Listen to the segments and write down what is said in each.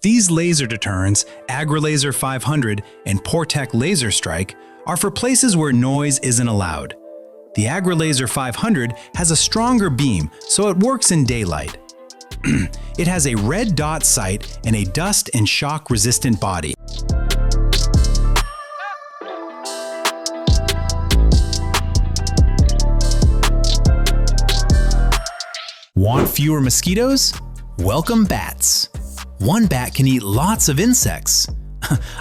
These laser deterrents, AgriLaser 500 and Portec Laser Strike, are for places where noise isn't allowed. The AgriLaser 500 has a stronger beam, so it works in daylight. It has a red dot sight and a dust and shock-resistant body. Want fewer mosquitoes? Welcome bats. One bat can eat lots of insects.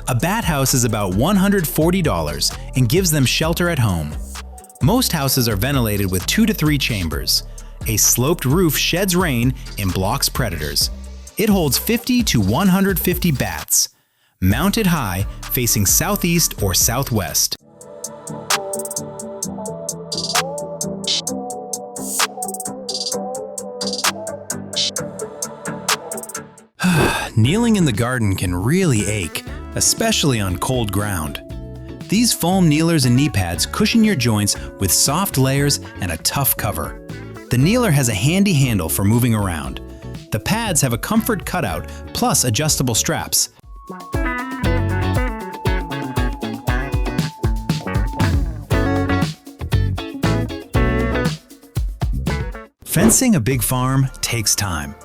A bat house is about $140 and gives them shelter at home. Most houses are ventilated with 2 to 3 chambers. A sloped roof sheds rain and blocks predators. It holds 50 to 150 bats, mounted high, facing southeast or southwest. Kneeling in the garden can really ache, especially on cold ground. These foam kneelers and knee pads cushion your joints with soft layers and a tough cover. The kneeler has a handy handle for moving around. The pads have a comfort cutout plus adjustable straps. Fencing a big farm takes time.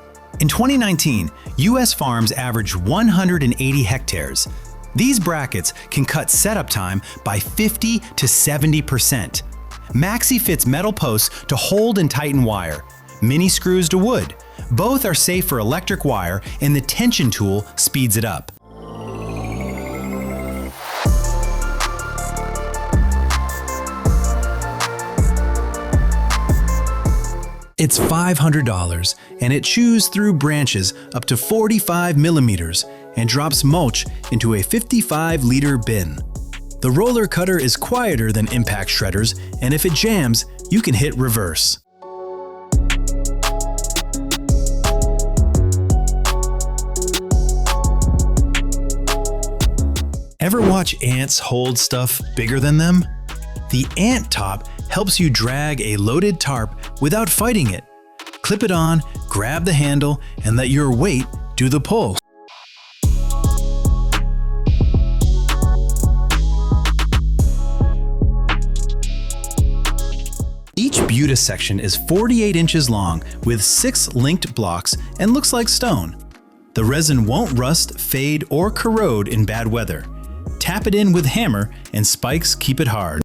In 2019, U.S. farms averaged 180 hectares. These brackets can cut setup time by 50 to 70%. Maxi fits metal posts to hold and tighten wire, mini screws to wood. Both are safe for electric wire, and the tension tool speeds it up. It's $500, and it chews through branches up to 45 millimeters and drops mulch into a 55-liter bin. The roller cutter is quieter than impact shredders, and if it jams, you can hit reverse. Ever watch ants hold stuff bigger than them? The Ant Top helps you drag a loaded tarp without fighting it. Clip it on, grab the handle, and let your weight do the pull. Each Buta section is 48 inches long with 6 linked blocks and looks like stone. The resin won't rust, fade, or corrode in bad weather. Tap it in with hammer and spikes keep it hard.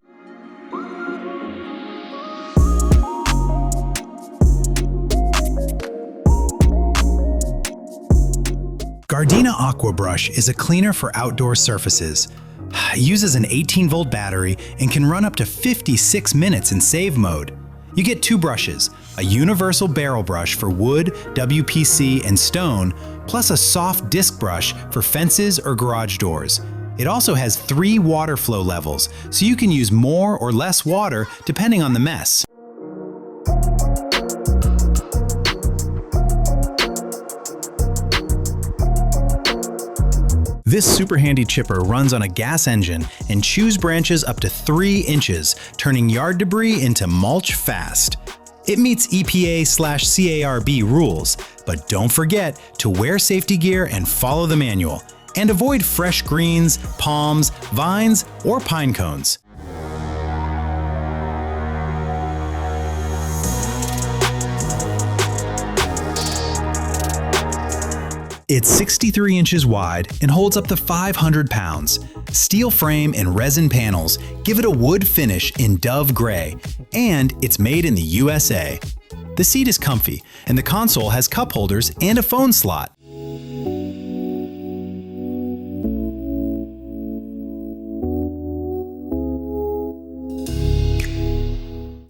Gardena Aqua Brush is a cleaner for outdoor surfaces. It uses an 18-volt battery and can run up to 56 minutes in save mode. You get 2 brushes, a universal barrel brush for wood, WPC, and stone, plus a soft disc brush for fences or garage doors. It also has 3 water flow levels, so you can use more or less water depending on the mess. This super handy chipper runs on a gas engine and chews branches up to 3 inches, turning yard debris into mulch fast. It meets EPA/CARB rules, but don't forget to wear safety gear and follow the manual. And avoid fresh greens, palms, vines, or pine cones. It's 63 inches wide and holds up to 500 pounds. Steel frame and resin panels give it a wood finish in dove gray, and it's made in the USA. The seat is comfy, and the console has cup holders and a phone slot.